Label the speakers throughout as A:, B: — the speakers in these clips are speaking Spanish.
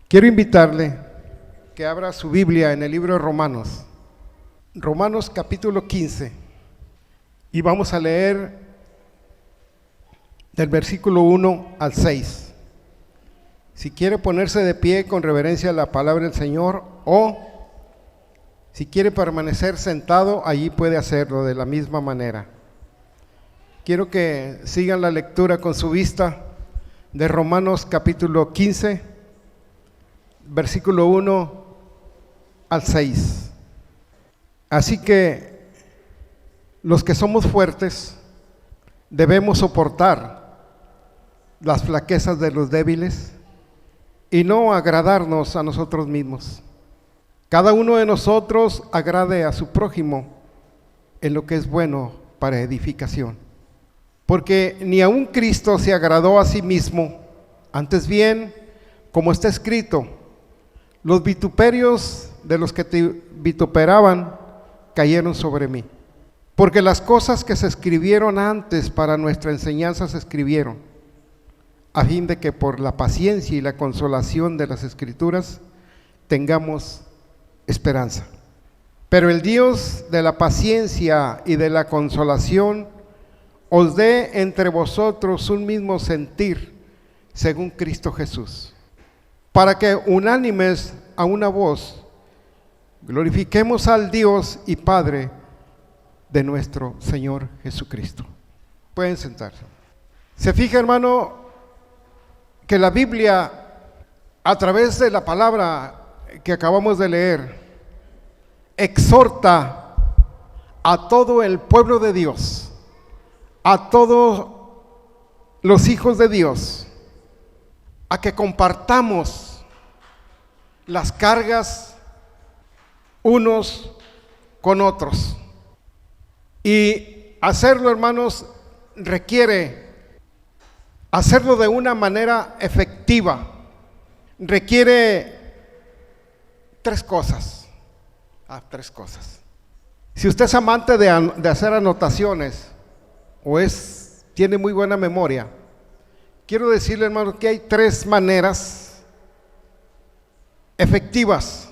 A: Quiero invitarle que abra su Biblia en el libro de Romanos, Romanos capítulo 15, y vamos a leer del versículo 1 al 6. Si quiere ponerse de pie con reverencia a la palabra del Señor, o si quiere permanecer sentado, allí puede hacerlo de la misma manera. Quiero que sigan la lectura con su vista de Romanos capítulo 15, versículo 1 al 6. Así que los que somos fuertes debemos soportar las flaquezas de los débiles y no agradarnos a nosotros mismos. Cada uno de nosotros agrade a su prójimo en lo que es bueno para edificación. Porque ni aun Cristo se agradó a sí mismo, antes bien, como está escrito, los vituperios de los que te vituperaban cayeron sobre mí. Porque las cosas que se escribieron antes para nuestra enseñanza se escribieron, a fin de que por la paciencia y la consolación de las Escrituras tengamos esperanza. Pero el Dios de la paciencia y de la consolación os dé entre vosotros un mismo sentir, según Cristo Jesús, para que unánimes a una voz glorifiquemos al Dios y Padre de nuestro Señor Jesucristo. Pueden sentarse. Se fija, hermano, que la Biblia, a través de la palabra que acabamos de leer, exhorta a todo el pueblo de Dios, a todos los hijos de Dios, a que compartamos las cargas unos con otros. Y hacerlo, hermanos, requiere hacerlo de una manera efectiva. Requiere tres cosas. Si usted es amante de hacer anotaciones o tiene muy buena memoria, quiero decirle, hermano, que hay tres maneras efectivas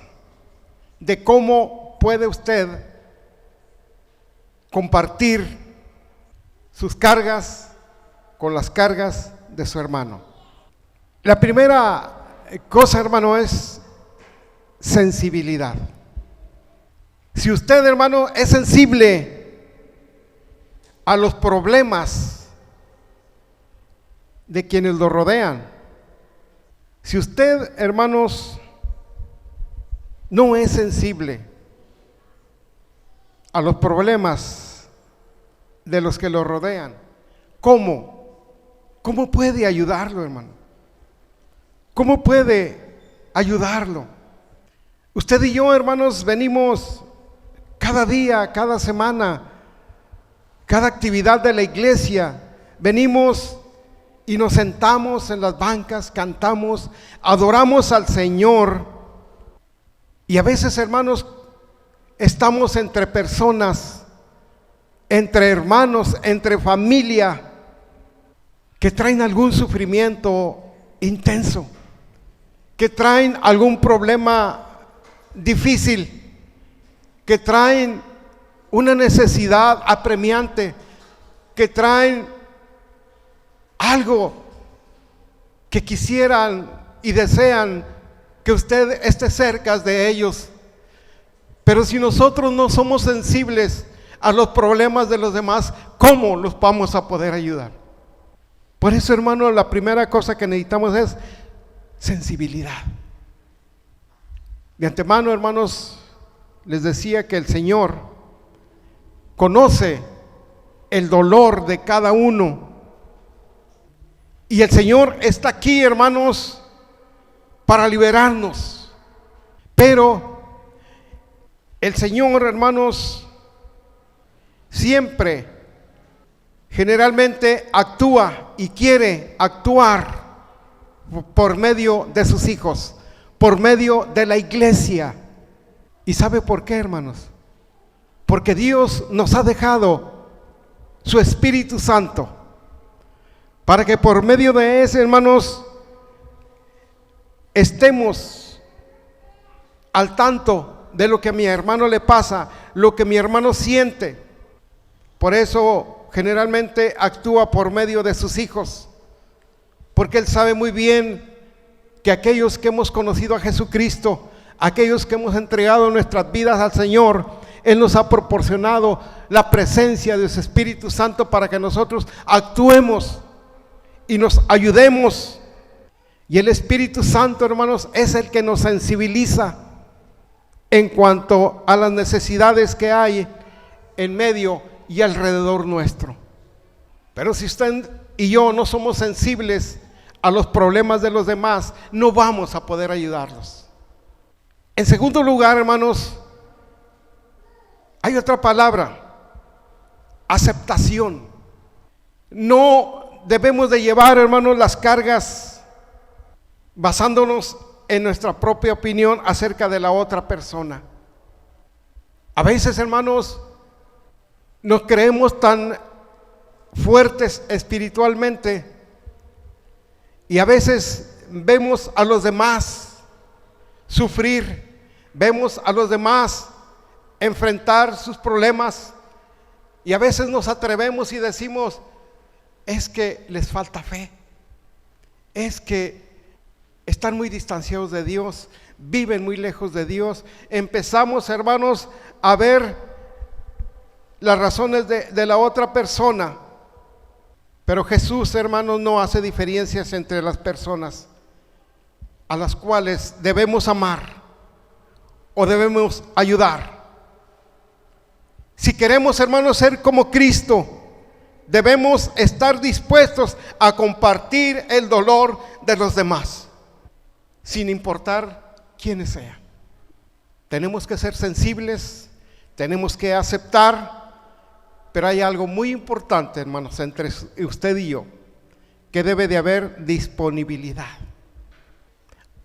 A: de cómo puede usted compartir sus cargas con las cargas de su hermano. La primera cosa, hermano, es sensibilidad. Si usted, hermano, es sensible a los problemas de quienes lo rodean, si usted, hermanos, no es sensible a los problemas de los que lo rodean, ¿cómo puede ayudarlo, hermano? ¿Cómo puede ayudarlo? Usted y yo, hermanos, venimos cada día, cada semana, cada actividad de la iglesia, venimos y nos sentamos en las bancas, cantamos, adoramos al Señor. Y a veces, hermanos, estamos entre personas, entre hermanos, entre familia, que traen algún sufrimiento intenso, que traen algún problema difícil, que traen una necesidad apremiante, que traen algo que quisieran y desean que usted esté cerca de ellos. Pero si nosotros no somos sensibles a los problemas de los demás, ¿cómo los vamos a poder ayudar? Por eso, hermano, la primera cosa que necesitamos es sensibilidad. De antemano, hermanos, les decía que el Señor conoce el dolor de cada uno. Y el Señor está aquí, hermanos, para liberarnos. Pero el Señor, hermanos, siempre, generalmente actúa y quiere actuar por medio de sus hijos, por medio de la iglesia. ¿Y sabe por qué, hermanos? Porque Dios nos ha dejado su Espíritu Santo para que por medio de ese, hermanos, estemos al tanto de lo que a mi hermano le pasa, lo que mi hermano siente. Por eso generalmente actúa por medio de sus hijos, porque él sabe muy bien que aquellos que hemos conocido a Jesucristo, aquellos que hemos entregado nuestras vidas al Señor, Él nos ha proporcionado la presencia de su Espíritu Santo para que nosotros actuemos y nos ayudemos. Y el Espíritu Santo, hermanos, es el que nos sensibiliza en cuanto a las necesidades que hay en medio y alrededor nuestro. Pero si usted y yo no somos sensibles a los problemas de los demás, no vamos a poder ayudarlos. En segundo lugar, hermanos, hay otra palabra: aceptación. No debemos de llevar, hermanos, las cargas basándonos en nuestra propia opinión acerca de la otra persona. A veces, hermanos, nos creemos tan fuertes espiritualmente y a veces vemos a los demás sufrir, vemos a los demás enfrentar sus problemas y a veces nos atrevemos y decimos: es que les falta fe, es que están muy distanciados de Dios, viven muy lejos de Dios. Empezamos, hermanos, a ver las razones de la otra persona. Pero Jesús, hermanos, no hace diferencias entre las personas a las cuales debemos amar o debemos ayudar. Si queremos, hermanos, ser como Cristo, debemos estar dispuestos a compartir el dolor de los demás, sin importar quiénes sean. Tenemos que ser sensibles, tenemos que aceptar. Pero hay algo muy importante, hermanos, entre usted y yo, que debe de haber disponibilidad.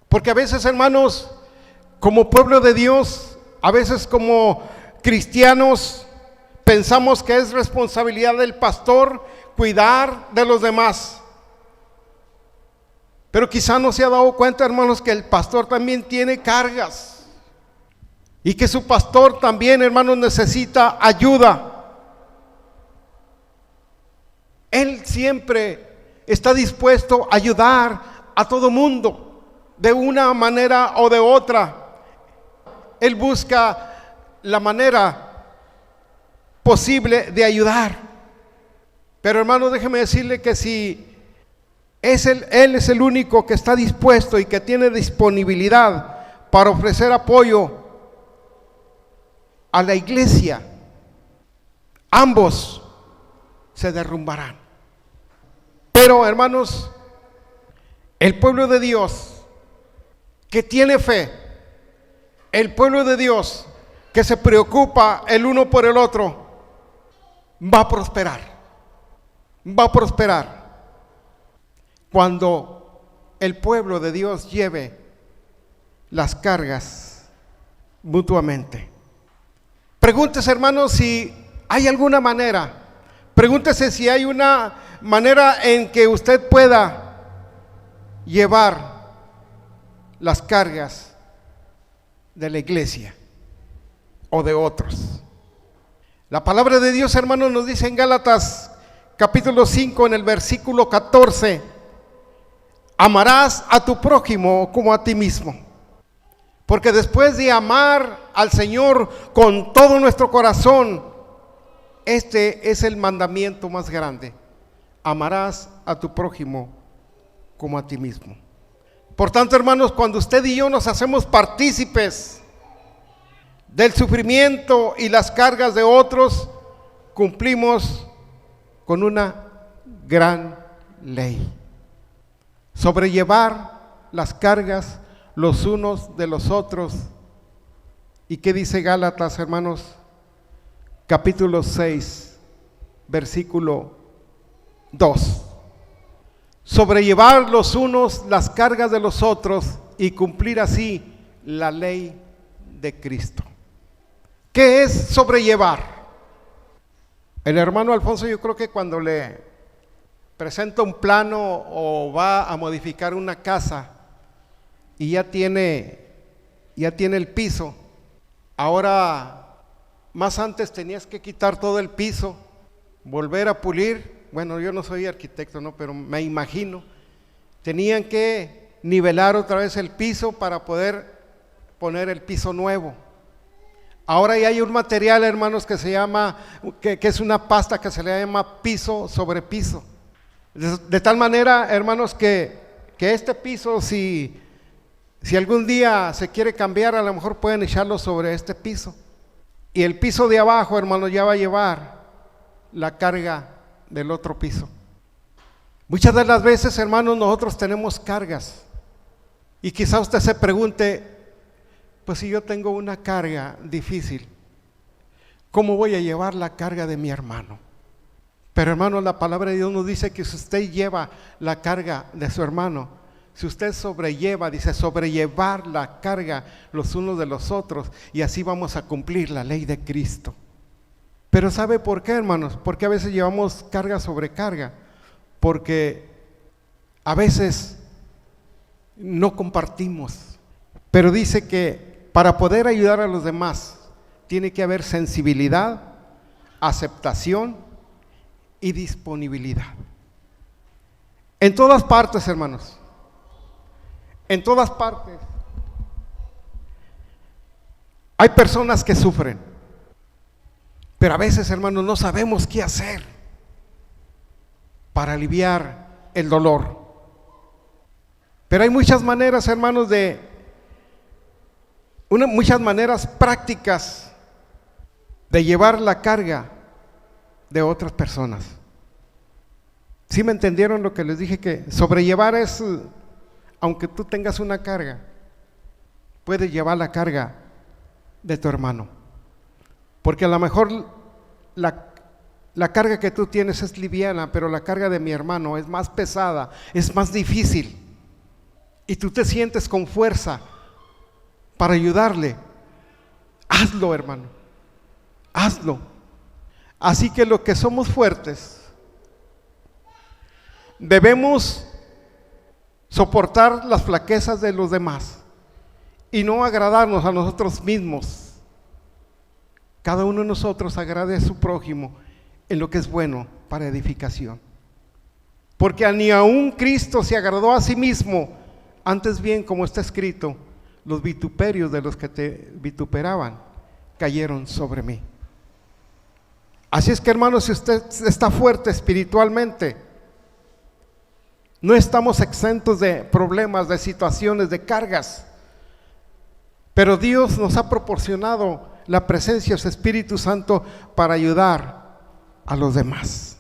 A: Porque a veces, hermanos, como pueblo de Dios, a veces como cristianos, pensamos que es responsabilidad del pastor cuidar de los demás. Pero quizá no se ha dado cuenta, hermanos, que el pastor también tiene cargas y que su pastor también, hermanos, necesita ayuda. Él siempre está dispuesto a ayudar a todo mundo de una manera o de otra. Él busca la manera posible de ayudar. Pero, hermano, déjeme decirle que si Él es el único que está dispuesto y que tiene disponibilidad para ofrecer apoyo a la iglesia, ambos se derrumbarán. Pero, hermanos, el pueblo de Dios que tiene fe, el pueblo de Dios que se preocupa el uno por el otro, va a prosperar. Va a prosperar cuando el pueblo de Dios lleve las cargas mutuamente. Pregúntese, hermanos, si hay alguna manera. Pregúntese si hay una manera en que usted pueda llevar las cargas de la iglesia o de otros. La palabra de Dios, hermanos, nos dice en Gálatas capítulo 5, en el versículo 14: amarás a tu prójimo como a ti mismo. Porque después de amar al Señor con todo nuestro corazón, este es el mandamiento más grande: amarás a tu prójimo como a ti mismo. Por tanto, hermanos, cuando usted y yo nos hacemos partícipes del sufrimiento y las cargas de otros, cumplimos con una gran ley: sobrellevar las cargas los unos de los otros. ¿Y qué dice Gálatas, hermanos? Capítulo 6, versículo 2: sobrellevar los unos las cargas de los otros y cumplir así la ley de Cristo. ¿Qué es sobrellevar? El hermano Alfonso, yo creo que cuando le presenta un plano o va a modificar una casa, y ya tiene el piso. Ahora, más antes tenías que quitar todo el piso, volver a pulir. Bueno, yo no soy arquitecto, ¿no? Pero me imagino. Tenían que nivelar otra vez el piso para poder poner el piso nuevo. Ahora ya hay un material, hermanos, que se llama, que es una pasta que se le llama piso sobre piso. De tal manera, hermanos, que este piso, si algún día se quiere cambiar, a lo mejor pueden echarlo sobre este piso. Y el piso de abajo, hermanos, ya va a llevar la carga del otro piso. Muchas de las veces, hermanos, nosotros tenemos cargas. Y quizá usted se pregunte, pues si yo tengo una carga difícil, ¿cómo voy a llevar la carga de mi hermano? Pero, hermanos, la palabra de Dios nos dice que si usted lleva la carga de su hermano, si usted sobrelleva, dice sobrellevar la carga los unos de los otros, y así vamos a cumplir la ley de Cristo. Pero ¿sabe por qué, hermanos? Porque a veces llevamos carga sobre carga, porque a veces no compartimos. Pero dice que para poder ayudar a los demás tiene que haber sensibilidad, aceptación y disponibilidad. En todas partes, hermanos, en todas partes hay personas que sufren, pero a veces, hermanos, no sabemos qué hacer para aliviar el dolor. Pero hay muchas maneras, hermanos, muchas maneras prácticas de llevar la carga de otras personas. ¿Sí me entendieron lo que les dije? Que sobrellevar es, aunque tú tengas una carga, puedes llevar la carga de tu hermano. Porque a lo mejor la carga que tú tienes es liviana, pero la carga de mi hermano es más pesada, es más difícil. Y tú te sientes con fuerza para ayudarle. Hazlo, hermano, hazlo. Así que los que somos fuertes debemos soportar las flaquezas de los demás y no agradarnos a nosotros mismos. Cada uno de nosotros agrade a su prójimo en lo que es bueno para edificación. Porque ni aun Cristo se agradó a sí mismo, antes bien, como está escrito, los vituperios de los que te vituperaban cayeron sobre mí. Así es que, hermanos, si usted está fuerte espiritualmente, no estamos exentos de problemas, de situaciones, de cargas, pero Dios nos ha proporcionado la presencia de su Espíritu Santo para ayudar a los demás.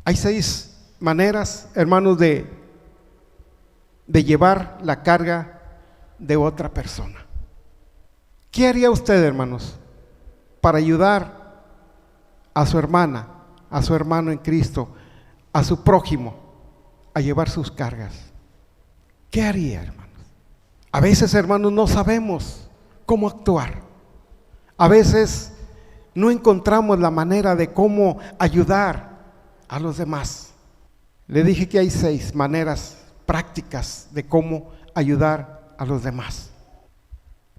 A: Hay 6 maneras, hermanos, de llevar la carga de otra persona. ¿Qué haría usted, hermanos, para ayudar a su hermana, a su hermano en Cristo, a su prójimo, a llevar sus cargas? ¿Qué haría, hermanos? A veces, hermanos, no sabemos cómo actuar. A veces no encontramos la manera de cómo ayudar a los demás. Le dije que hay 6 maneras prácticas de cómo ayudar a los demás.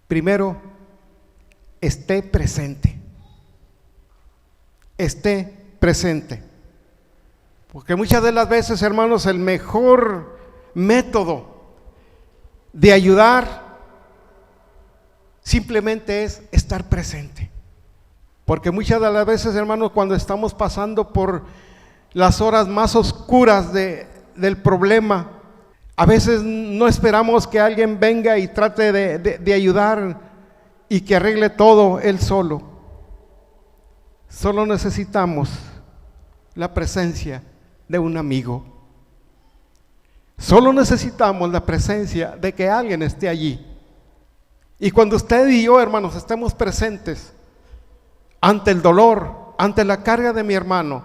A: Primero, esté presente. Esté presente. Porque muchas de las veces, hermanos, el mejor método de ayudar simplemente es estar presente. Porque muchas de las veces, hermanos, cuando estamos pasando por las horas más oscuras del problema, a veces no esperamos que alguien venga y trate de ayudar y que arregle todo él solo. Solo necesitamos la presencia de un amigo. Solo necesitamos la presencia de que alguien esté allí. Y cuando usted y yo, hermanos, estemos presentes ante el dolor, ante la carga de mi hermano,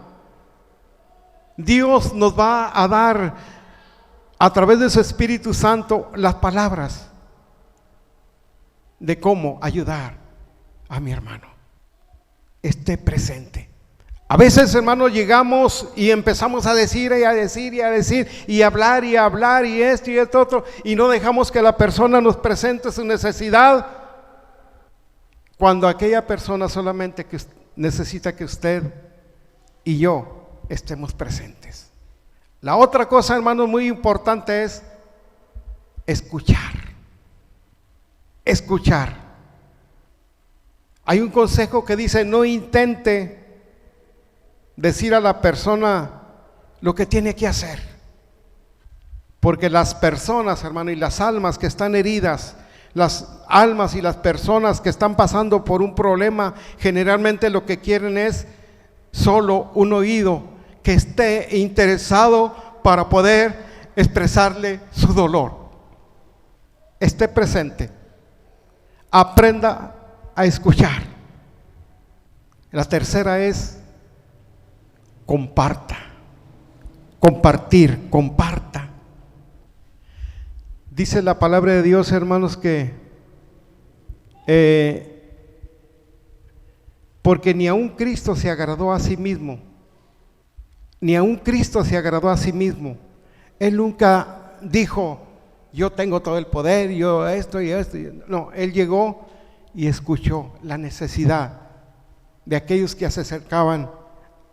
A: Dios nos va a dar a través de su Espíritu Santo las palabras de cómo ayudar a mi hermano. Esté presente. A veces, hermanos, llegamos y empezamos a decir y a decir y a decir y hablar y esto y esto otro, y no dejamos que la persona nos presente su necesidad, cuando aquella persona solamente necesita que usted y yo estemos presentes. La otra cosa, hermanos, muy importante es escuchar. Escuchar. Hay un consejo que dice: no intente decir a la persona lo que tiene que hacer, porque las personas, hermano, y las almas que están heridas, las almas y las personas que están pasando por un problema, generalmente lo que quieren es solo un oído que esté interesado para poder expresarle su dolor. Esté presente, aprenda a escuchar. La tercera es comparta, compartir, comparta. Dice la palabra de Dios, hermanos, que porque ni aun Cristo se agradó a sí mismo, ni aun Cristo se agradó a sí mismo. Él nunca dijo: yo tengo todo el poder, yo esto y esto. No, Él llegó y escuchó la necesidad de aquellos que se acercaban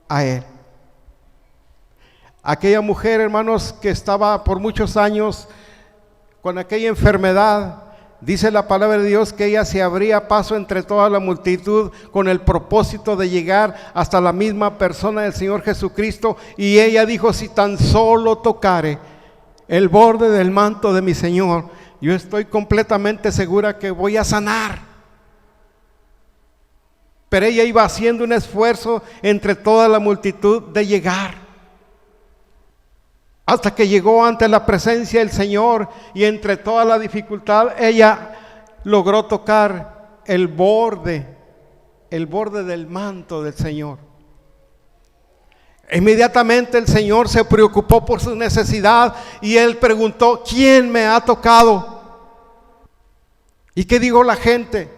A: a Él. Aquella mujer, hermanos, que estaba por muchos años con aquella enfermedad, dice la palabra de Dios que ella se abría paso entre toda la multitud con el propósito de llegar hasta la misma persona del Señor Jesucristo, y ella dijo: si tan solo tocare el borde del manto de mi Señor, yo estoy completamente segura que voy a sanar. Pero ella iba haciendo un esfuerzo entre toda la multitud de llegar, hasta que llegó ante la presencia del Señor, y entre toda la dificultad ella logró tocar el borde del manto del Señor. Inmediatamente el Señor se preocupó por su necesidad y Él preguntó: ¿quién me ha tocado? ¿Y qué dijo la gente?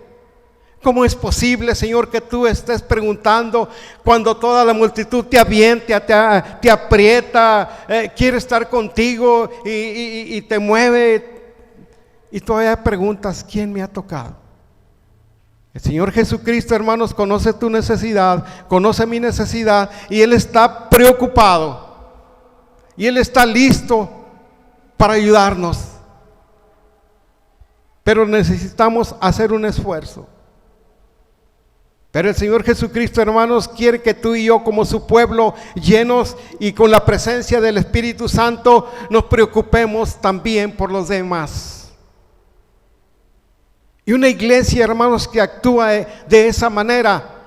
A: ¿Cómo es posible, Señor, que tú estés preguntando cuando toda la multitud te avienta, te aprieta, quiere estar contigo y te mueve, y todavía preguntas: ¿quién me ha tocado? El Señor Jesucristo, hermanos, conoce tu necesidad, conoce mi necesidad, y Él está preocupado y Él está listo para ayudarnos, pero necesitamos hacer un esfuerzo. Pero el Señor Jesucristo, hermanos, quiere que tú y yo, como su pueblo, llenos y con la presencia del Espíritu Santo, nos preocupemos también por los demás. Y una iglesia, hermanos, que actúa de esa manera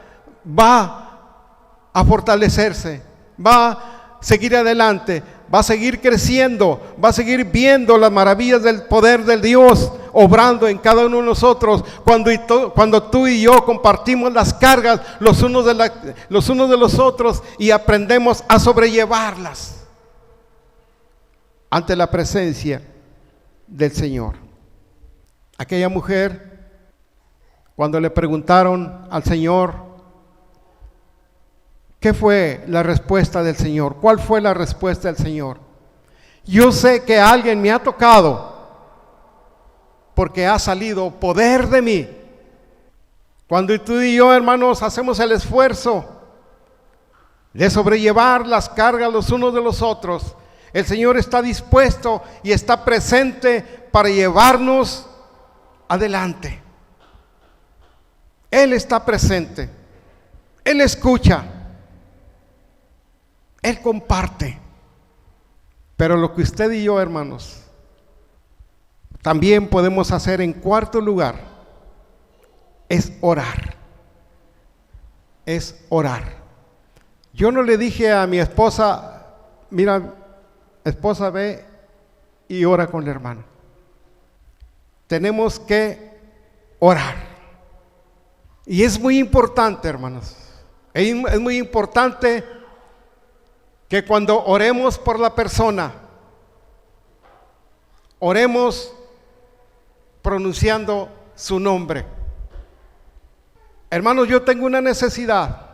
A: va a fortalecerse, va a seguir adelante, va a seguir creciendo, va a seguir viendo las maravillas del poder del Dios obrando en cada uno de nosotros, cuando tú y yo compartimos las cargas los unos de los otros y aprendemos a sobrellevarlas ante la presencia del Señor. Aquella mujer, cuando le preguntaron al Señor, ¿qué fue la respuesta del Señor? ¿Cuál fue la respuesta del Señor? Yo sé que alguien me ha tocado, porque ha salido poder de mí. Cuando tú y yo, hermanos, hacemos el esfuerzo de sobrellevar las cargas los unos de los otros, el Señor está dispuesto y está presente para llevarnos adelante. Él está presente, Él escucha, Él comparte. Pero lo que usted y yo, hermanos, también podemos hacer en cuarto lugar es orar. Es orar. Yo no le dije a mi esposa: mira, esposa, ve y ora con la hermana. Tenemos que orar. Y es muy importante, hermanos. Es muy importante que cuando oremos por la persona, oremos pronunciando su nombre. Hermanos, yo tengo una necesidad.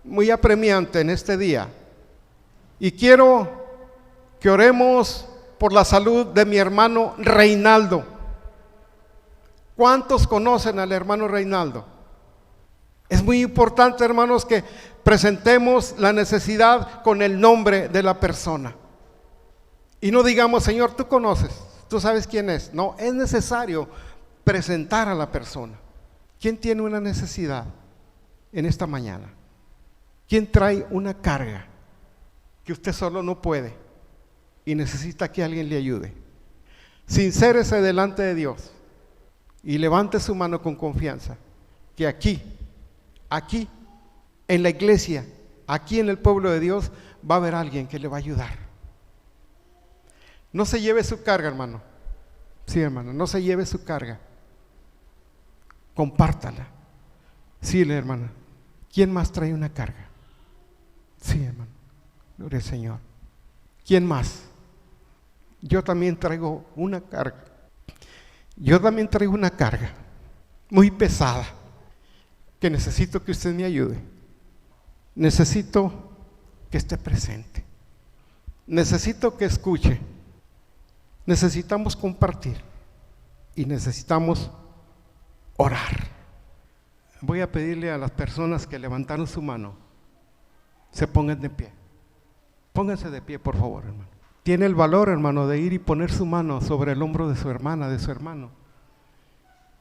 A: muy apremiante en este día. Y quiero que oremos por la salud de mi hermano Reinaldo. ¿Cuántos conocen al hermano Reinaldo? Es muy importante, hermanos, que presentemos la necesidad con el nombre de la persona. Y no digamos, Señor, tú conoces, tú sabes quién es. No, es necesario presentar a la persona. ¿Quién tiene una necesidad en esta mañana? ¿Quién trae una carga que usted solo no puede y necesita que alguien le ayude? Sincérese delante de Dios y levante su mano con confianza, que aquí, en la iglesia, aquí en el pueblo de Dios, va a haber alguien que le va a ayudar. No se lleve su carga, hermano. Sí, hermano, no se lleve su carga. Compártala. Sí, hermana. ¿Quién más trae una carga? Sí, hermano. Gloria al Señor. ¿Quién más? Yo también traigo una carga. Yo también traigo una carga muy pesada que necesito que usted me ayude. Necesito que esté presente. Necesito que escuche. Necesitamos compartir y necesitamos orar. Voy a pedirle a las personas que levantaron su mano, se pongan de pie. Pónganse de pie, por favor, hermano. Tiene el valor, hermano, de ir y poner su mano sobre el hombro de su hermana, de su hermano,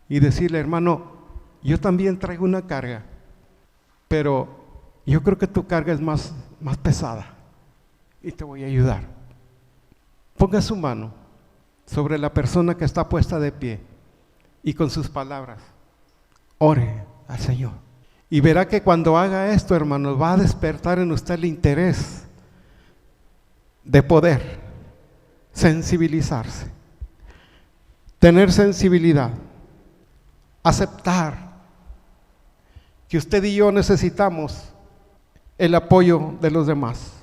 A: y decirle, hermano, yo también traigo una carga, pero yo creo que tu carga es más pesada y te voy a ayudar. Ponga su mano sobre la persona que está puesta de pie y con sus palabras ore al Señor. Y verá que cuando haga esto, hermanos, va a despertar en usted el interés de poder sensibilizarse, tener sensibilidad, aceptar que usted y yo necesitamos el apoyo de los demás.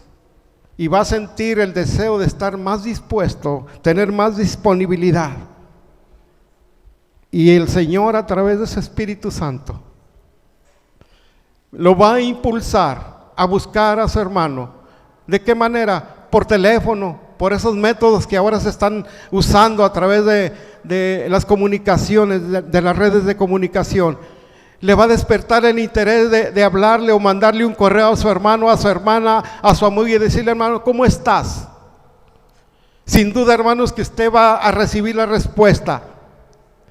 A: Y va a sentir el deseo de estar más dispuesto, tener más disponibilidad. Y el Señor, a través de ese Espíritu Santo, lo va a impulsar a buscar a su hermano. ¿De qué manera? Por teléfono, por esos métodos que ahora se están usando a través de las comunicaciones, de las redes de comunicación. Le va a despertar el interés de hablarle o mandarle un correo a su hermano, a su hermana, a su amigo y decirle, hermano, ¿cómo estás? Sin duda, hermanos, que usted va a recibir la respuesta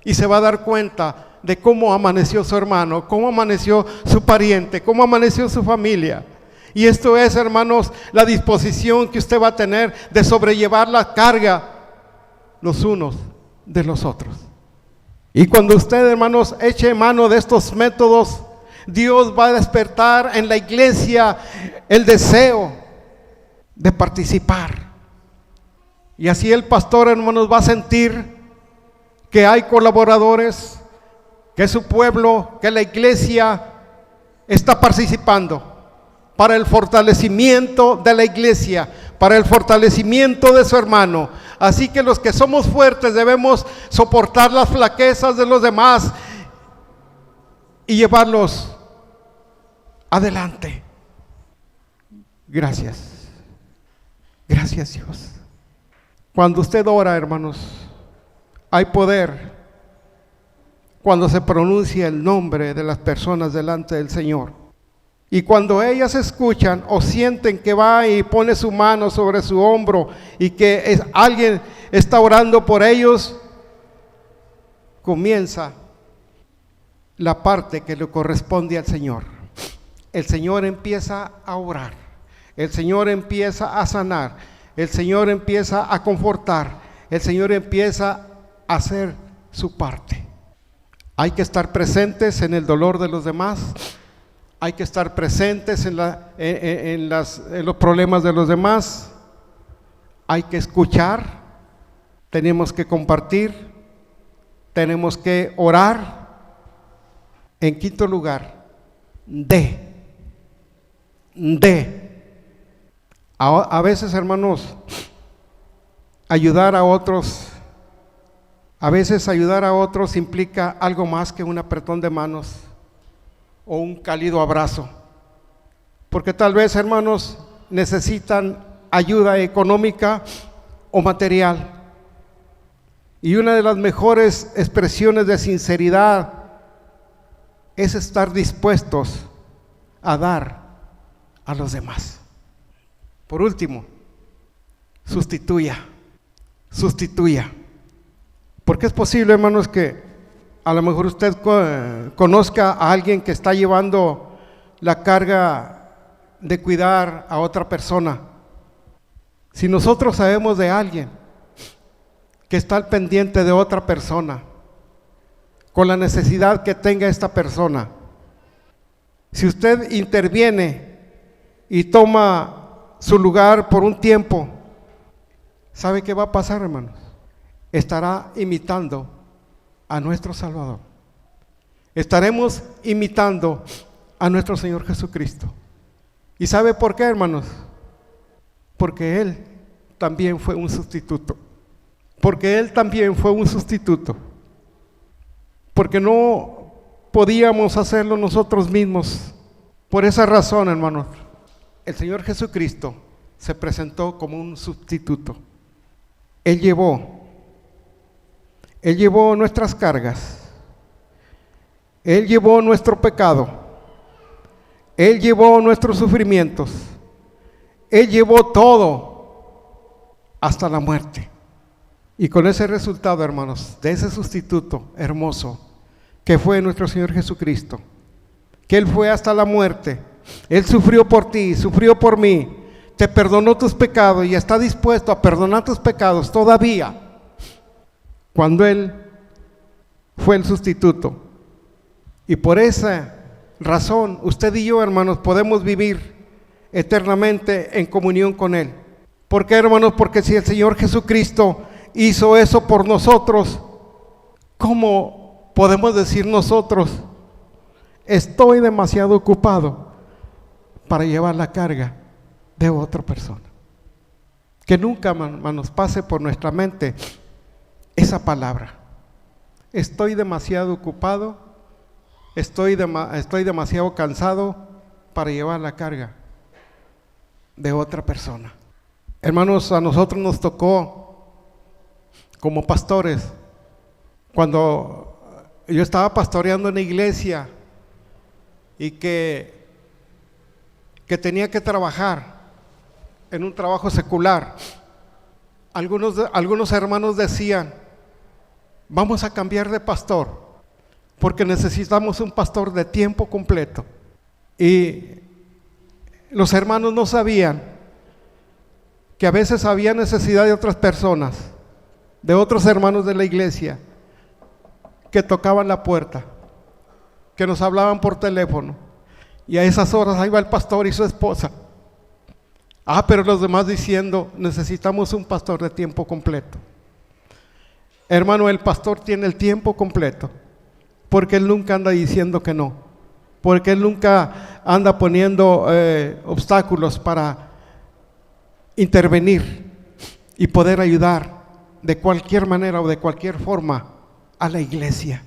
A: y se va a dar cuenta de cómo amaneció su hermano, cómo amaneció su pariente, cómo amaneció su familia. Y esto es, hermanos, la disposición que usted va a tener de sobrellevar la carga los unos de los otros. Y cuando usted, hermanos, eche mano de estos métodos, Dios va a despertar en la iglesia el deseo de participar. Y así el pastor, hermanos, va a sentir que hay colaboradores, que su pueblo, que la iglesia está participando para el fortalecimiento de la iglesia, para el fortalecimiento de su hermano. Así que los que somos fuertes debemos soportar las flaquezas de los demás y llevarlos adelante. Gracias. Gracias, Dios. Cuando usted ora, hermanos, hay poder cuando se pronuncia el nombre de las personas delante del Señor. Y cuando ellas escuchan o sienten que va y pone su mano sobre su hombro y que alguien está orando por ellos, comienza la parte que le corresponde al Señor. El Señor empieza a orar, el Señor empieza a sanar, el Señor empieza a confortar, el Señor empieza a hacer su parte. Hay que estar presentes en el dolor de los demás. Hay que estar presentes en los problemas de los demás. Hay que escuchar. Tenemos que compartir. Tenemos que orar. En quinto lugar, a veces, hermanos, ayudar a otros implica algo más que un apretón de manos o un cálido abrazo. porque tal vez, hermanos, necesitan ayuda económica o material. Y una de las mejores expresiones de sinceridad es estar dispuestos a dar a los demás. Por último, sustituya. Porque es posible, hermanos, que a lo mejor usted conozca a alguien que está llevando la carga de cuidar a otra persona. Si nosotros sabemos de alguien que está al pendiente de otra persona, con la necesidad que tenga esta persona, si usted interviene y toma su lugar por un tiempo, ¿sabe qué va a pasar, hermanos? Estará imitando a nuestro Salvador. Estaremos imitando a nuestro Señor Jesucristo. ¿Y sabe por qué, hermanos? Porque Él también fue un sustituto. Porque Él también fue un sustituto. Porque no podíamos hacerlo nosotros mismos. Por esa razón, hermanos, el Señor Jesucristo se presentó como un sustituto. Él llevó nuestras cargas. Él llevó nuestro pecado. Él llevó nuestros sufrimientos. Él llevó todo hasta la muerte. Y con ese resultado, hermanos, de ese sustituto hermoso que fue nuestro Señor Jesucristo, que Él fue hasta la muerte, Él sufrió por ti, sufrió por mí, te perdonó tus pecados y está dispuesto a perdonar tus pecados todavía, cuando Él fue el sustituto. Y por esa razón, usted y yo, hermanos, podemos vivir eternamente en comunión con Él. ¿Por qué, hermanos? Porque si el Señor Jesucristo hizo eso por nosotros, ¿cómo podemos decir nosotros: estoy demasiado ocupado para llevar la carga de otra persona? Que nunca, hermanos, pase por nuestra mente esa palabra: estoy demasiado ocupado, estoy demasiado cansado para llevar la carga de otra persona. Hermanos, a nosotros nos tocó como pastores, cuando yo estaba pastoreando en la iglesia y que tenía que trabajar en un trabajo secular, algunos hermanos decían: vamos a cambiar de pastor porque necesitamos un pastor de tiempo completo. Y los hermanos no sabían que a veces había necesidad de otras personas, de otros hermanos de la iglesia, que tocaban la puerta, que nos hablaban por teléfono, y a esas horas ahí va el pastor y su esposa. Pero los demás diciendo: necesitamos un pastor de tiempo completo. Hermano, el pastor tiene el tiempo completo, porque él nunca anda diciendo que no, porque él nunca anda poniendo obstáculos para intervenir y poder ayudar de cualquier manera o de cualquier forma a la iglesia.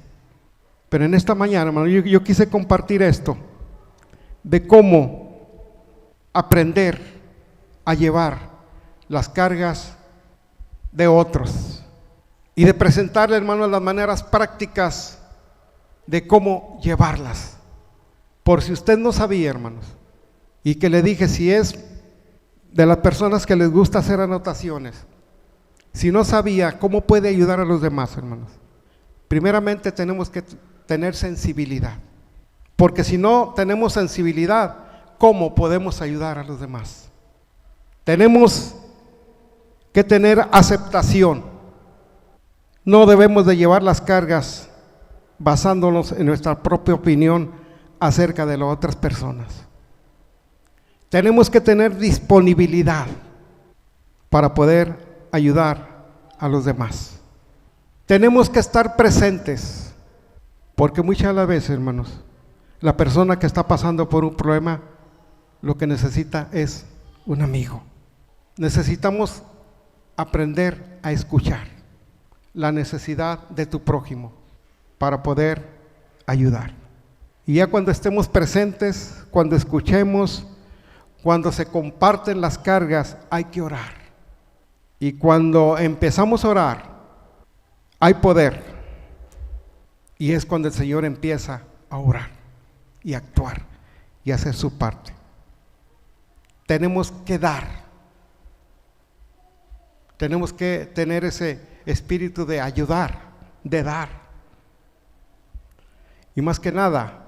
A: Pero en esta mañana, hermano, yo quise compartir esto de cómo aprender a llevar las cargas de otros y de presentarle, hermano, las maneras prácticas de cómo llevarlas. Por si usted no sabía, hermanos, y que le dije, si es de las personas que les gusta hacer anotaciones, si no sabía cómo puede ayudar a los demás, hermanos, primeramente tenemos que tener sensibilidad, porque si no tenemos sensibilidad, ¿cómo podemos ayudar a los demás? Tenemos que tener aceptación. No debemos de llevar las cargas basándonos en nuestra propia opinión acerca de las otras personas. Tenemos que tener disponibilidad para poder ayudar a los demás. Tenemos que estar presentes, porque muchas veces, hermanos, la persona que está pasando por un problema lo que necesita es un amigo. Necesitamos aprender a escuchar la necesidad de tu prójimo para poder ayudar. Y ya cuando estemos presentes, cuando escuchemos, cuando se comparten las cargas, hay que orar. Y cuando empezamos a orar, hay poder. Y es cuando el Señor empieza a orar y actuar y hacer su parte. Tenemos que dar. Tenemos que tener ese espíritu de ayudar, de dar. Y más que nada,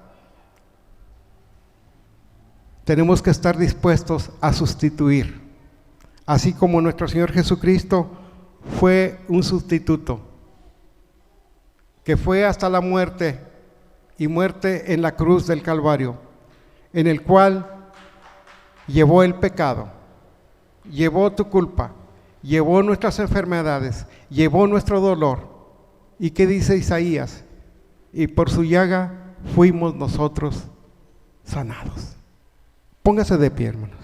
A: tenemos que estar dispuestos a sustituir. Así como nuestro Señor Jesucristo fue un sustituto, que fue hasta la muerte, y muerte en la cruz del Calvario, en el cual llevó el pecado, llevó tu culpa, llevó nuestras enfermedades, llevó nuestro dolor. ¿Y qué dice Isaías? Y por su llaga fuimos nosotros sanados. Póngase de pie, hermanos.